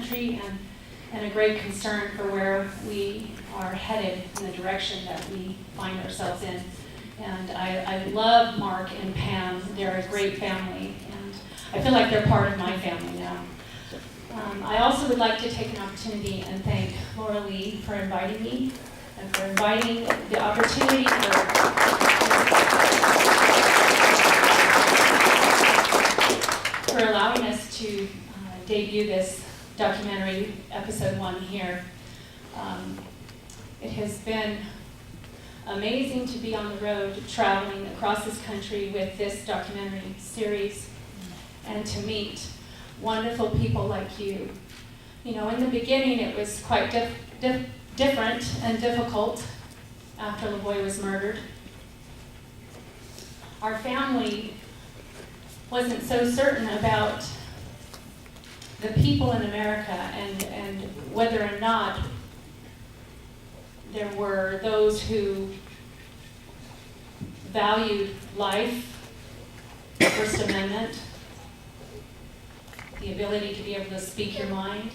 country and a great concern for where we are headed in the direction that we find ourselves in. And I love Mark and Pam. They're a great family, and I feel like they're part of my family now. I also would like to take an opportunity and thank Laura Lee for inviting me and for inviting the opportunity for allowing us to debut this documentary, episode 1 here. It has been amazing to be on the road, traveling across this country with this documentary series, and to meet wonderful people like you. You know, in the beginning it was quite different and difficult after LaVoy was murdered. Our family wasn't so certain about the people in America and whether or not there were those who valued life, the First Amendment, the ability to be able to speak your mind.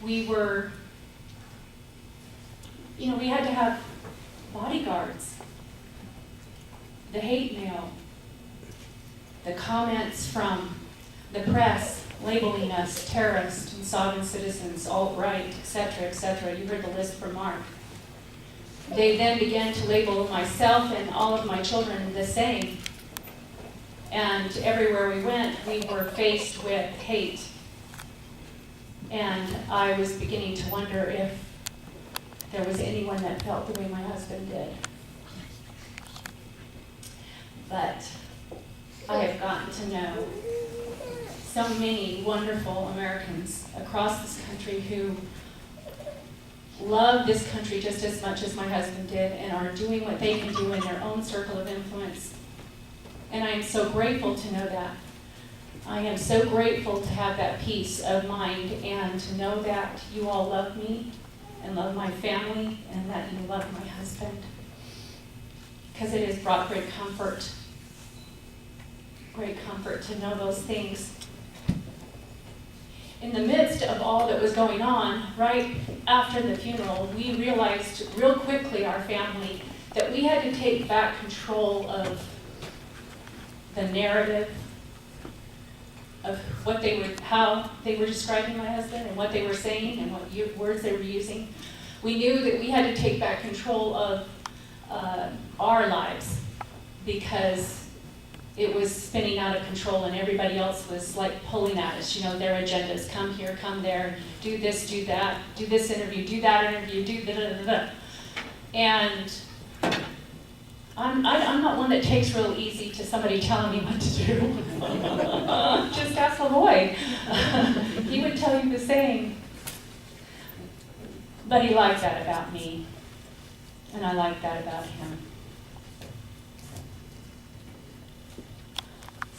We were, you know, we had to have bodyguards. The hate mail, the comments from the press labeling us terrorists and sovereign citizens, alt-right, etc., etc. You heard the list from Mark. They then began to label myself and all of my children the same. And everywhere we went, we were faced with hate. And I was beginning to wonder if there was anyone that felt the way my husband did. But I have gotten to know so many wonderful Americans across this country who love this country just as much as my husband did and are doing what they can do in their own circle of influence. And I am so grateful to know that. I am so grateful to have that peace of mind and to know that you all love me and love my family and that you love my husband. Because it has brought great comfort to know those things. In the midst of all that was going on, right after the funeral, we realized real quickly, our family, that we had to take back control of the narrative of what they were, how they were describing my husband and what they were saying and what words they were using. We knew that we had to take back control of our lives because it was spinning out of control and everybody else was like pulling at us, you know, their agendas, come here, come there, do this, do that, do this interview, do that interview, do da-da-da-da. And I'm not one that takes real easy to somebody telling me what to do. Just ask LaVoy. He would tell you the same. But he liked that about me, and I liked that about him.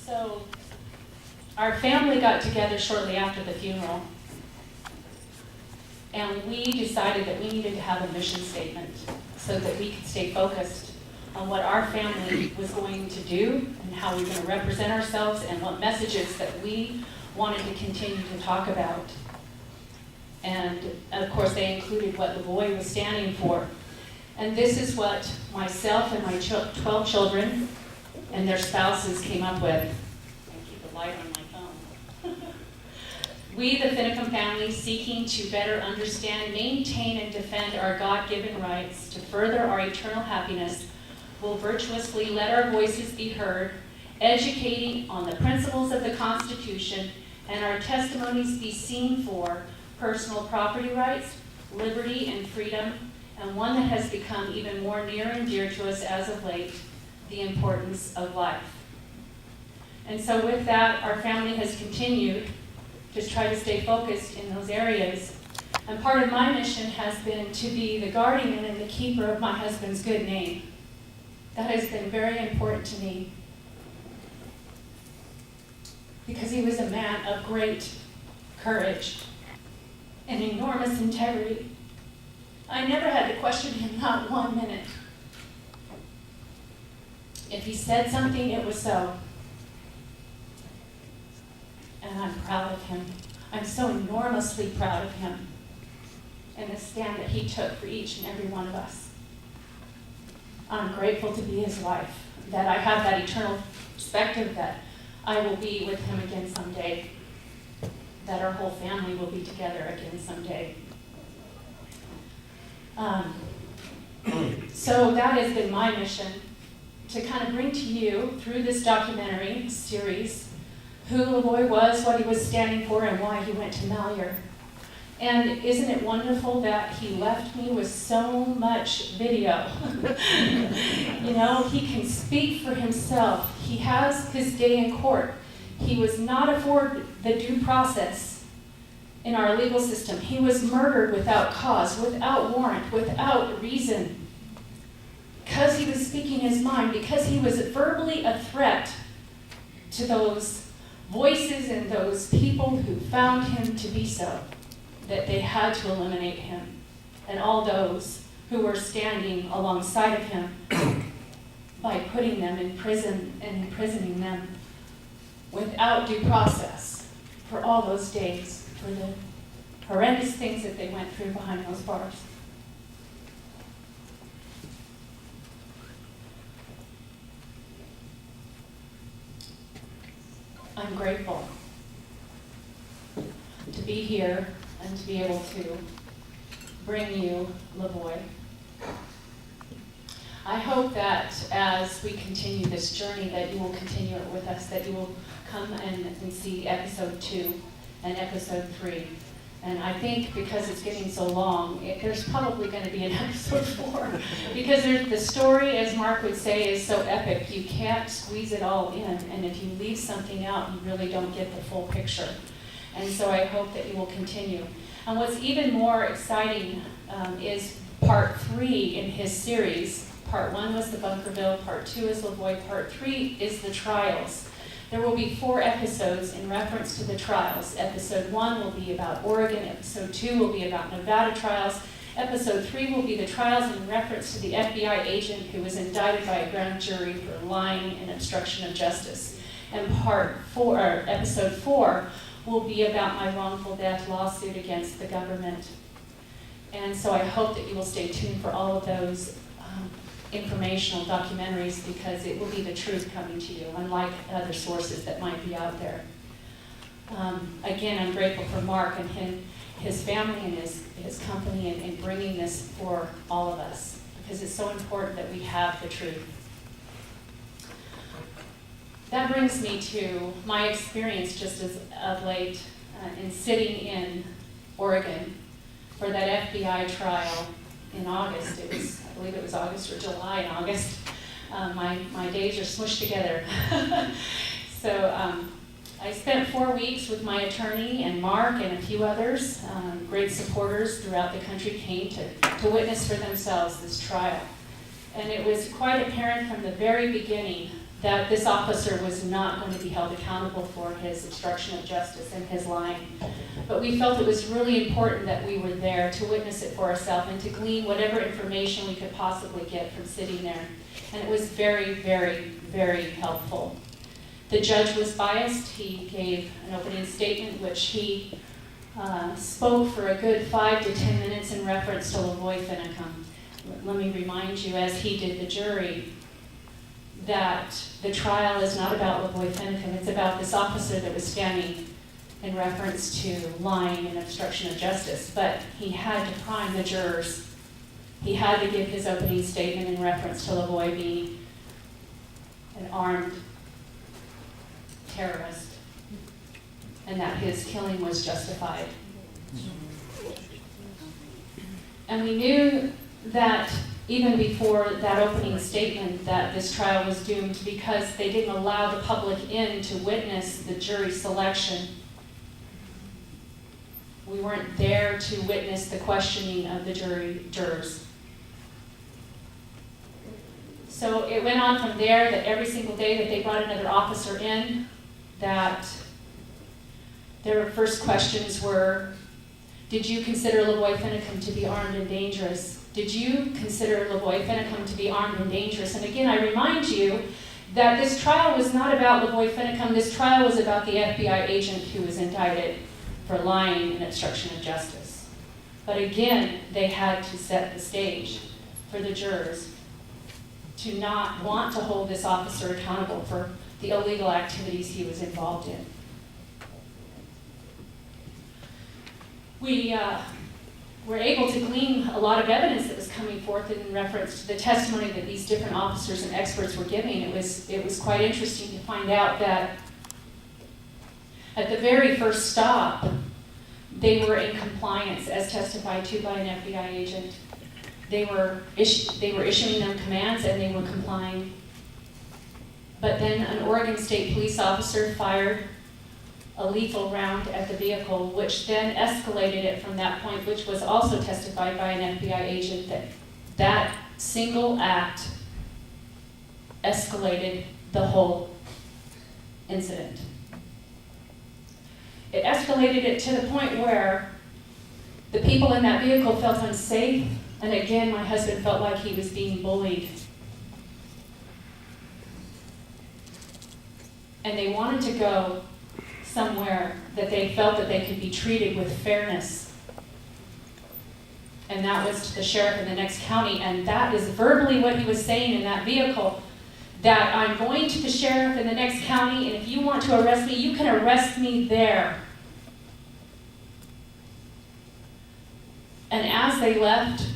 So our family got together shortly after the funeral, and we decided that we needed to have a mission statement so that we could stay focused on what our family was going to do and how we were going to represent ourselves and what messages that we wanted to continue to talk about. And of course they included what LaVoy was standing for. And this is what myself and my 12 children and their spouses came up with. I keep the light on my phone. We, the Finicum family, seeking to better understand, maintain, and defend our God-given rights to further our eternal happiness, will virtuously let our voices be heard, educating on the principles of the Constitution, and our testimonies be seen for personal property rights, liberty, and freedom, and one that has become even more near and dear to us as of late, the importance of life. And so with that, our family has continued to try to stay focused in those areas. And part of my mission has been to be the guardian and the keeper of my husband's good name. That has been very important to me because he was a man of great courage and enormous integrity. I never had to question him, not 1 minute. If he said something, it was so. And and I'm proud of him. I'm so enormously proud of him and the stand that he took for each and every one of us. I'm grateful to be his wife, that I have that eternal perspective that I will be with him again someday, that our whole family will be together again someday. So that has been my mission, to kind of bring to you, through this documentary series, who LaVoy was, what he was standing for, and why he went to Malheur. And isn't it wonderful that he left me with so much video? You know, he can speak for himself. He has his day in court. He was not afforded the due process in our legal system. He was murdered without cause, without warrant, without reason. Because he was speaking his mind, because he was verbally a threat to those voices and those people who found him to be so, that they had to eliminate him, and all those who were standing alongside of him by putting them in prison and imprisoning them without due process for all those days, for the horrendous things that they went through behind those bars. I'm grateful to be here and to be able to bring you LaVoy. I hope that as we continue this journey that you will continue it with us, that you will come and see episode 2 and episode 3. And I think because it's getting so long, there's probably going to be an episode 4. Because the story, as Mark would say, is so epic. You can't squeeze it all in. And if you leave something out, you really don't get the full picture. And so I hope that you will continue. And what's even more exciting is part 3 in his series. Part 1 was the Bunkerville, part 2 is LaVoy, part 3 is the trials. There will be 4 episodes in reference to the trials. Episode 1 will be about Oregon, episode 2 will be about Nevada trials, episode 3 will be the trials in reference to the FBI agent who was indicted by a grand jury for lying and obstruction of justice. And episode 4 will be about my wrongful death lawsuit against the government. And so I hope that you will stay tuned for all of those informational documentaries, because it will be the truth coming to you, unlike other sources that might be out there. Again, I'm grateful for Mark and his family and his company in bringing this for all of us, because it's so important that we have the truth. That brings me to my experience just as of late in sitting in Oregon for that FBI trial in August. I believe it was August or July and August. My days are smushed together. So I spent 4 weeks with my attorney and Mark and a few others. Great supporters throughout the country came to witness for themselves this trial. And it was quite apparent from the very beginning that this officer was not going to be held accountable for his obstruction of justice and his lying. But we felt it was really important that we were there to witness it for ourselves and to glean whatever information we could possibly get from sitting there. And it was very, very, very helpful. The judge was biased. He gave an opening statement, which he spoke for a good 5 to 10 minutes in reference to LaVoy Finicum. Let me remind you, as he did the jury, that the trial is not about LaVoy Finicum. It's about this officer that was standing in reference to lying and obstruction of justice. But he had to prime the jurors. He had to give his opening statement in reference to LaVoy being an armed terrorist and that his killing was justified. And we knew that even before that opening statement that this trial was doomed, because they didn't allow the public in to witness the jury selection. We weren't there to witness the questioning of the jurors. So it went on from there that every single day that they brought another officer in, that their first questions were, did you consider LaVoy Finicum to be armed and dangerous? Did you consider LaVoy Finicum to be armed and dangerous? And again, I remind you that this trial was not about LaVoy Finicum. This trial was about the FBI agent who was indicted for lying and obstruction of justice. But again, they had to set the stage for the jurors to not want to hold this officer accountable for the illegal activities he was involved in. We were able to glean a lot of evidence that was coming forth in reference to the testimony that these different officers and experts were giving. It was quite interesting to find out that at the very first stop, they were in compliance as testified to by an FBI agent. They were issuing them commands and they were complying. But then an Oregon State police officer fired a lethal round at the vehicle, which then escalated it from that point, which was also testified by an FBI agent, that single act escalated the whole incident. It escalated it to the point where the people in that vehicle felt unsafe, and again, my husband felt like he was being bullied. And they wanted to go somewhere that they felt that they could be treated with fairness. And that was to the sheriff in the next county, and that is verbally what he was saying in that vehicle, that I'm going to the sheriff in the next county, and if you want to arrest me, you can arrest me there. And as they left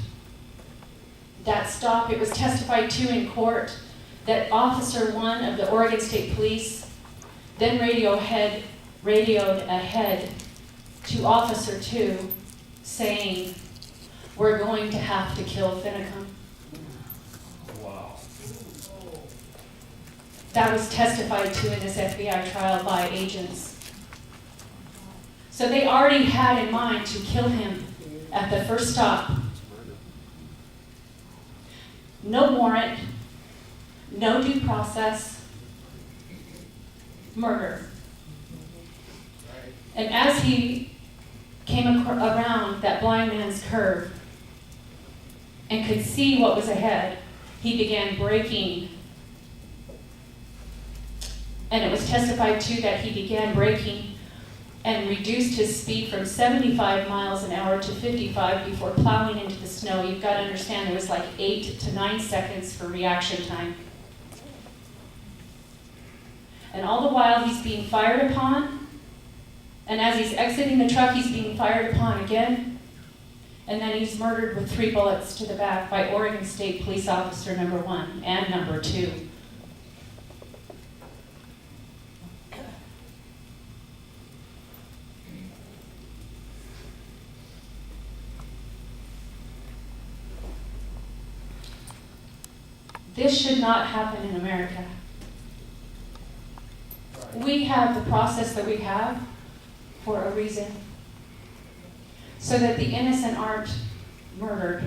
that stop, it was testified to in court that Officer 1 of the Oregon State Police then radioed ahead to Officer 2 saying, "We're going to have to kill Finicum." Wow. That was testified to in this FBI trial by agents. So they already had in mind to kill him at the first stop. No warrant, no due process, murder. And as he came around that blind man's curve and could see what was ahead, he began braking. And it was testified to that he began braking and reduced his speed from 75 miles an hour to 55 before plowing into the snow. You've got to understand there was like 8 to 9 seconds for reaction time. And all the while he's being fired upon, and as he's exiting the truck, he's being fired upon again, and then he's murdered with 3 bullets to the back by Oregon State Police Officer number 1 and number 2. This should not happen in America. We have the process that we have for a reason, so that the innocent aren't murdered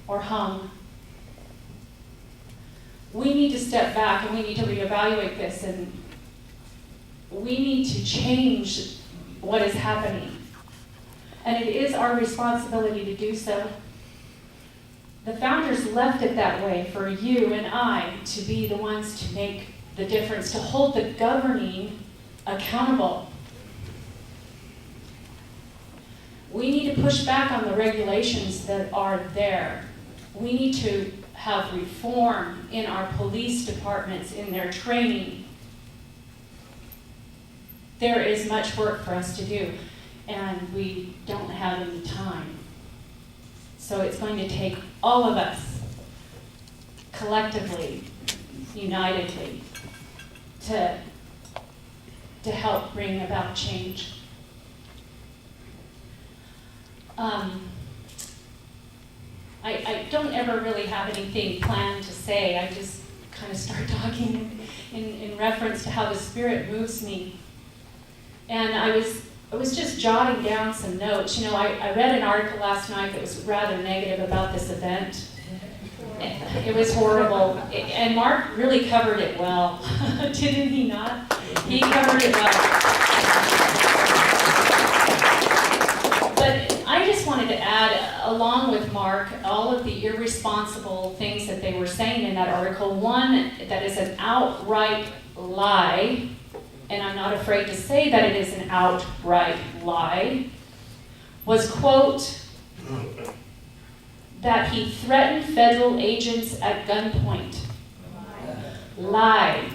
or hung. We need to step back and we need to reevaluate this, and we need to change what is happening. And it is our responsibility to do so. The founders left it that way for you and I to be the ones to make the difference, to hold the governing accountable. We need to push back on the regulations that are there. We need to have reform in our police departments, in their training. There is much work for us to do, and we don't have any time. So it's going to take all of us, collectively, unitedly, to help bring about change. I don't ever really have anything planned to say. I just kind of start talking in reference to how the Spirit moves me. And I was just jotting down some notes. You know, I read an article last night that was rather negative about this event. It was horrible. And Mark really covered it well. Didn't he not? He covered it well. But I just wanted to add along with Mark, all of the irresponsible things that they were saying in that article. One that is an outright lie, and I'm not afraid to say that it is an outright lie, was, quote, that he threatened federal agents at gunpoint. Lie.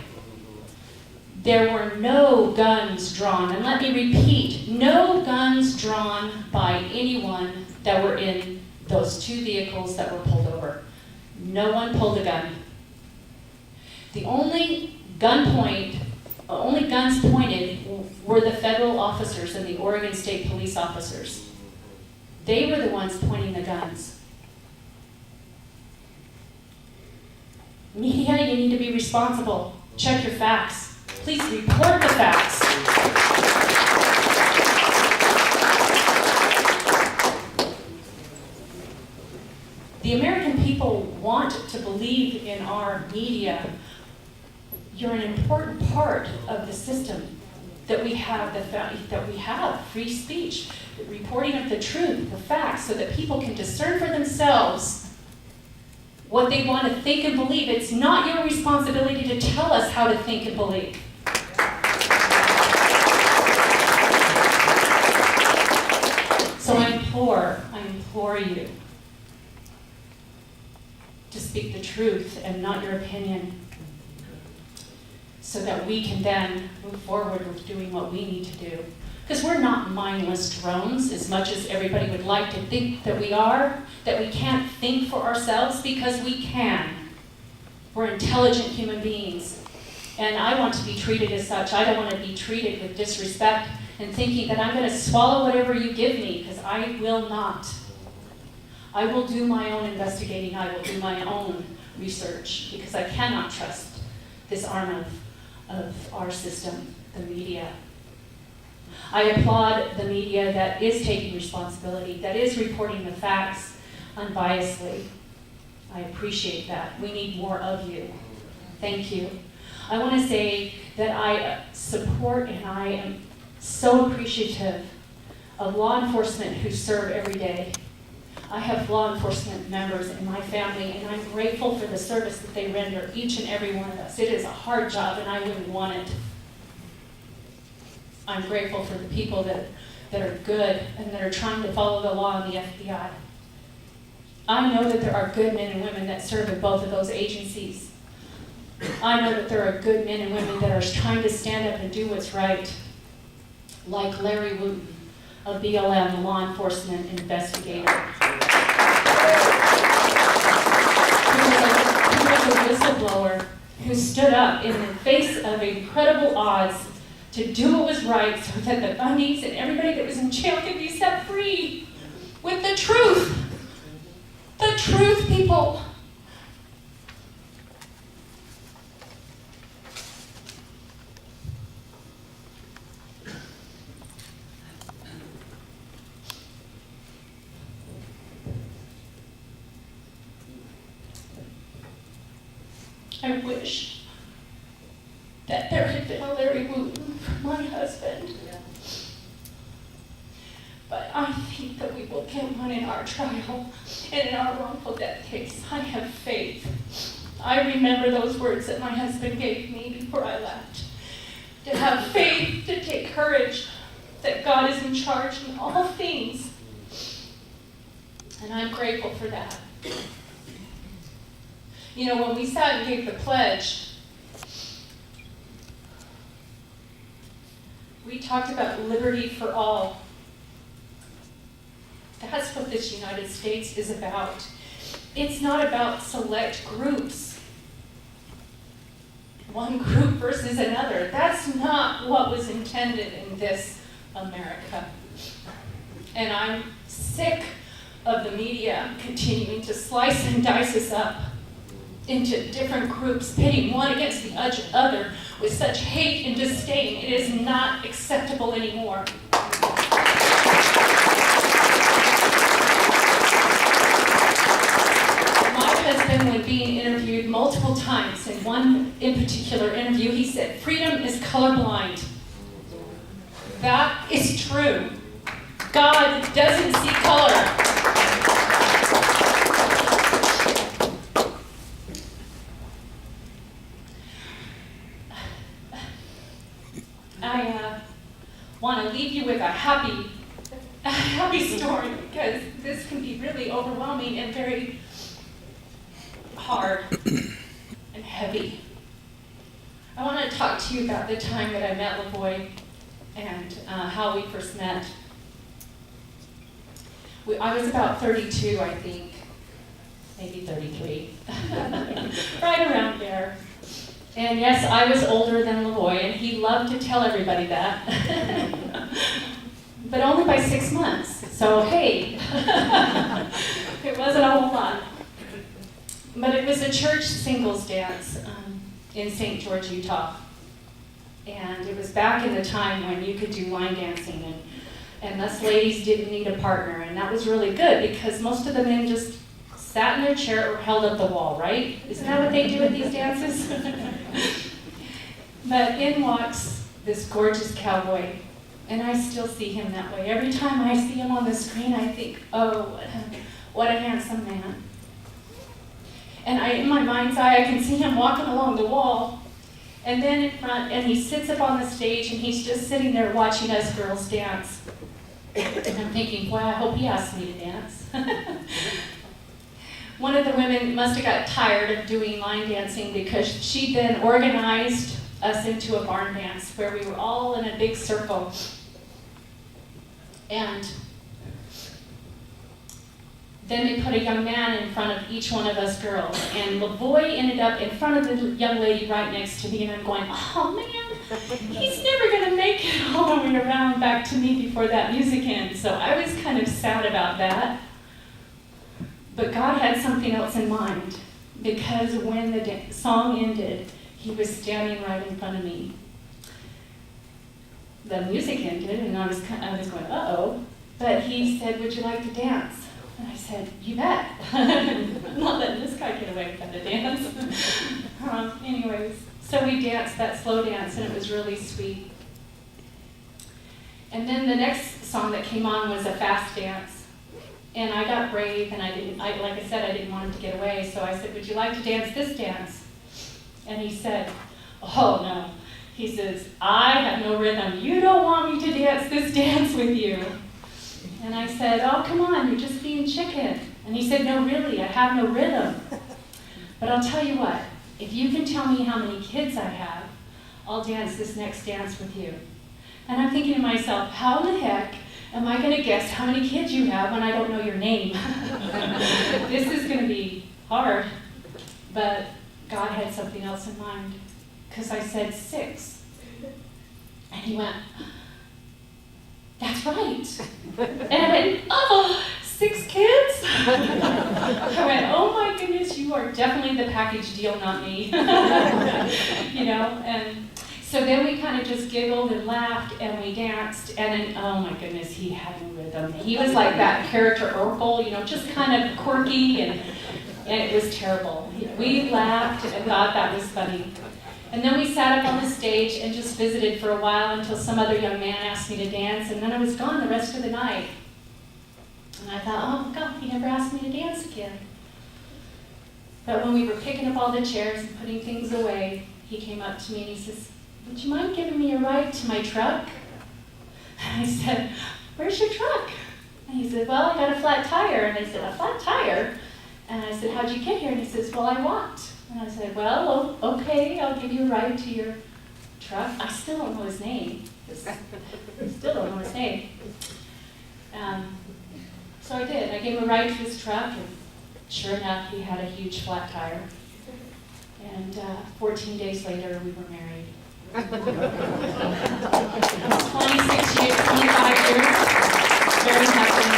There were no guns drawn, and let me repeat, no guns drawn by anyone that were in those two vehicles that were pulled over. No one pulled a gun. The only guns pointed were the federal officers and the Oregon State Police officers. They were the ones pointing the guns. Media, you need to be responsible. Check your facts. Please report the facts. The American people want to believe in our media. You're an important part of the system that we have, free speech, the reporting of the truth, the facts, so that people can discern for themselves what they want to think and believe. It's not your responsibility to tell us how to think and believe. So I implore you to speak the truth and not your opinion, so that we can then move forward with doing what we need to do. Because we're not mindless drones, as much as everybody would like to think that we are, that we can't think for ourselves, because we can. We're intelligent human beings. And I want to be treated as such. I don't want to be treated with disrespect and thinking that I'm going to swallow whatever you give me, because I will not. I will do my own investigating. I will do my own research, because I cannot trust this arm of our system, the media. I applaud the media that is taking responsibility, that is reporting the facts unbiasedly. I appreciate that. We need more of you. Thank you. I want to say that I support and I am so appreciative of law enforcement who serve every day. I have law enforcement members in my family, and I'm grateful for the service that they render, each and every one of us. It is a hard job, and I wouldn't want it. I'm grateful for the people that are good and that are trying to follow the law in the FBI. I know that there are good men and women that serve in both of those agencies. I know that there are good men and women that are trying to stand up and do what's right, like Larry Wooten of BLM, the law enforcement investigator. He was a whistleblower who stood up in the face of incredible odds to do what was right, so that the Bundys and everybody that was in jail could be set free with the truth. The truth, people. I wish that there had been a Larry Wooten for my husband. But I think that we will get one in our trial and in our wrongful death case. I have faith. I remember those words that my husband gave me before I left. To have faith, to take courage, that God is in charge in all things. And I'm grateful for that. You know, when we sat and gave the pledge, we talked about liberty for all. That's what this United States is about. It's not about select groups. One group versus another. That's not what was intended in this America. And I'm sick of the media continuing to slice and dice us up into different groups, pitting one against the other with such hate and disdain. It is not acceptable anymore. My husband, when being interviewed multiple times, in particular interview, he said, "Freedom is colorblind." That is true. God doesn't see color. happy story, because this can be really overwhelming and very hard and heavy. I want to talk to you about the time that I met LaVoy and how we first met. I was about 32, I think, maybe 33, right around there. And yes, I was older than LaVoy, and he loved to tell everybody that. But only by 6 months, so hey, it wasn't a whole lot. But it was a church singles dance in St. George, Utah. And it was back in the time when you could do line dancing, and us ladies didn't need a partner, and that was really good because most of the men just sat in their chair or held up the wall, right? Isn't that what they do at these dances? But in walks this gorgeous cowboy, and I still see him that way. Every time I see him on the screen, I think, oh, what a handsome man. And in my mind's eye, I can see him walking along the wall, and then in front, and he sits up on the stage, and he's just sitting there watching us girls dance. And I'm thinking, boy, I hope he asks me to dance. One of the women must have got tired of doing line dancing because she then organized us into a barn dance where we were all in a big circle. And then they put a young man in front of each one of us girls. And LaVoy ended up in front of the young lady right next to me, and I'm going, oh man, he's never gonna make it all the way around back to me before that music ends. So I was kind of sad about that. But God had something else in mind, because when the song ended, he was standing right in front of me. The music ended, and I was going, uh-oh. But he said, would you like to dance? And I said, you bet. I'm not letting this guy get away with the dance. Anyways, so we danced that slow dance, and it was really sweet. And then the next song that came on was a fast dance. And I got brave, and like I said, I didn't want him to get away, so I said, would you like to dance this dance? And he said, oh no. He says, I have no rhythm. You don't want me to dance this dance with you. And I said, oh, come on, you're just being chicken. And he said, no, really, I have no rhythm. But I'll tell you what, if you can tell me how many kids I have, I'll dance this next dance with you. And I'm thinking to myself, how in the heck am I going to guess how many kids you have when I don't know your name? This is going to be hard. But God had something else in mind, because I said 6. And he went, that's right. And I went, oh, 6 kids? I went, oh my goodness, you are definitely the package deal, not me. You know, and so then we kind of just giggled and laughed, and we danced, and then, oh my goodness, he had no rhythm. He was like that character Urkel, you know, just kind of quirky, and it was terrible. We laughed and thought that was funny. And then we sat up on the stage and just visited for a while until some other young man asked me to dance, and then I was gone the rest of the night. And I thought, oh God, he never asked me to dance again. But when we were picking up all the chairs and putting things away, he came up to me and he says, would you mind giving me a ride to my truck? And I said, where's your truck? And he said, well, I got a flat tire. And I said, a flat tire? And I said, how'd you get here? And he says, well, I walked. And I said, well, okay, I'll give you a ride to your truck. I still don't know his name. Still don't know his name. So I did. I gave him a ride to his truck, and sure enough, he had a huge flat tire. And 14 days later, we were married. 26 years, 25 years, very happily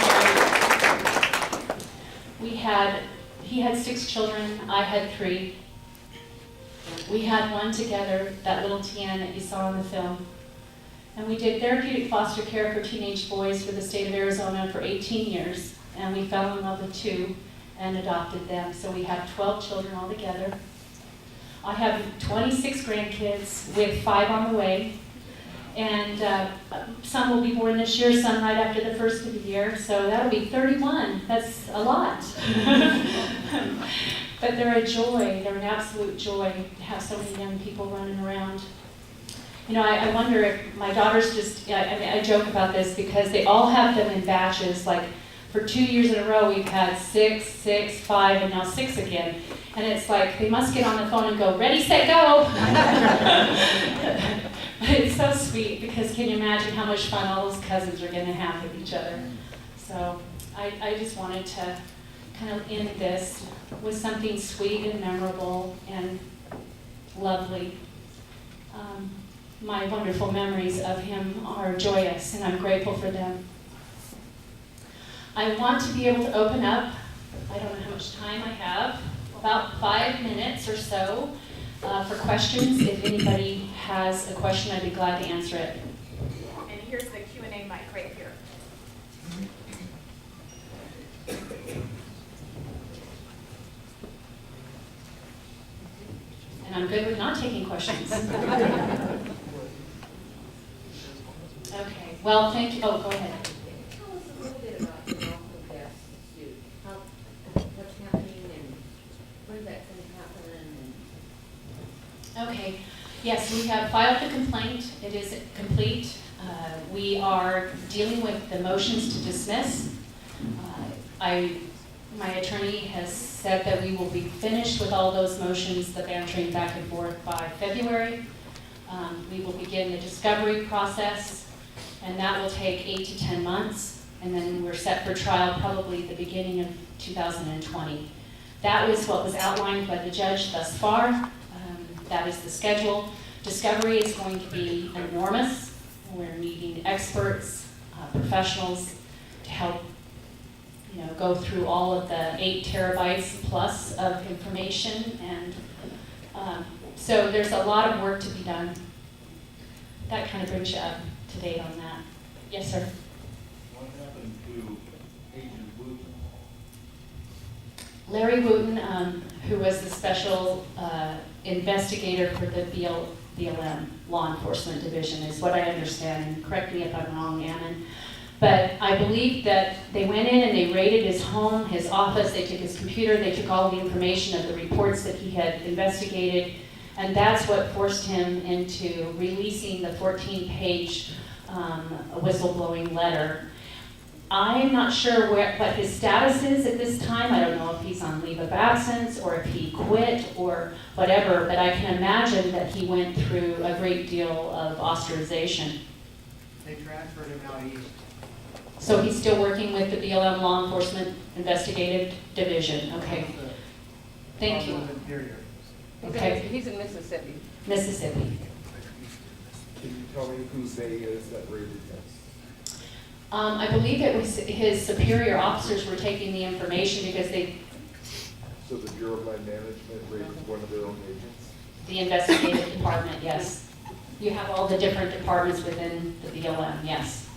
married. He had 6 children, I had 3. We had one together, that little Tian that you saw in the film. And we did therapeutic foster care for teenage boys for the state of Arizona for 18 years. And we fell in love with 2 and adopted them. So we have 12 children altogether. I have 26 grandkids with 5 on the way. And some will be born this year, some right after the first of the year. So that'll be 31. That's a lot. But they're a joy. They're an absolute joy to have so many young people running around. You know, I wonder if my daughters just, I mean, I joke about this because they all have them in batches. Like for 2 years in a row, we've had 6, 6, 5, and now 6 again. And it's like they must get on the phone and go, ready, set, go. But it's so sweet because can you imagine how much fun all those cousins are going to have with each other? So I just wanted to kind of end this with something sweet and memorable and lovely. My wonderful memories of him are joyous, and I'm grateful for them. I want to be able to open up, I don't know how much time I have, about 5 minutes or so for questions. If anybody has a question, I'd be glad to answer it. And here's the Q&A mic right here. And I'm good with not taking questions. Okay, well, thank you. Oh, go ahead. Tell us a little bit about your wrongful death suit. What's happening and when's that going to happen? Okay, yes, we have filed the complaint. It is complete. We are dealing with the motions to dismiss. My attorney has said that we will be finished with all those motions, the bantering back and forth, by February. We will begin the discovery process, and that will take 8 to 10 months, and then we're set for trial probably the beginning of 2020. That was what was outlined by the judge thus far. That is the schedule. Discovery is going to be enormous. We're needing experts, professionals to help go through all of the 8 terabytes plus of information, and so there's a lot of work to be done. That kind of brings you up to date on that. Yes, sir? What happened to Agent Wooten? Larry Wooten, who was the special investigator for the BLM, Law Enforcement Division, is what I understand, and correct me if I'm wrong, Ammon. But I believe that they went in and they raided his home, his office, they took his computer, they took all the information of the reports that he had investigated, and that's what forced him into releasing the 14-page whistleblowing letter. I'm not sure what his status is at this time. I don't know if he's on leave of absence or if he quit or whatever, but I can imagine that he went through a great deal of ostracization. They transferred him out east. So he's still working with the BLM Law Enforcement Investigative Division. Okay, thank you. Interior. Okay, He's in Mississippi. Mississippi. Can you tell me whose they is that raided this? I believe it was his superior officers were taking the information because So the Bureau of Land Management raided one of their own agents? the investigative department, yes. You have all the different departments within the BLM, yes.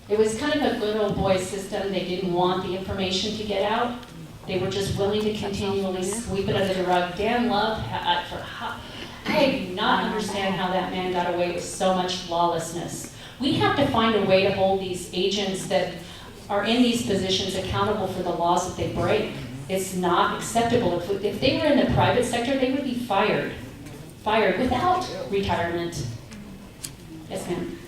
It was kind of a good old boy system. They didn't want the information to get out. They were just willing to continually sweep it under the rug. Dan Love, I do not understand how that man got away with so much lawlessness. We have to find a way to hold these agents that are in these positions accountable for the laws that they break. It's not acceptable. If they were in the private sector, they would be fired without retirement. Yes, ma'am.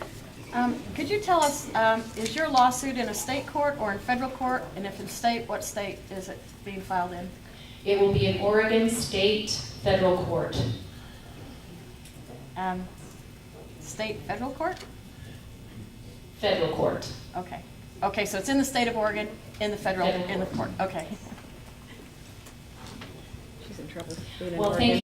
Could you tell us, is your lawsuit in a state court or in federal court? And if in state, what state is it being filed in? It will be in Oregon State Federal Court. State federal court? Federal court. Okay. Okay, so it's in the state of Oregon, in the federal, in the court. Okay. She's in trouble. Well, thank you.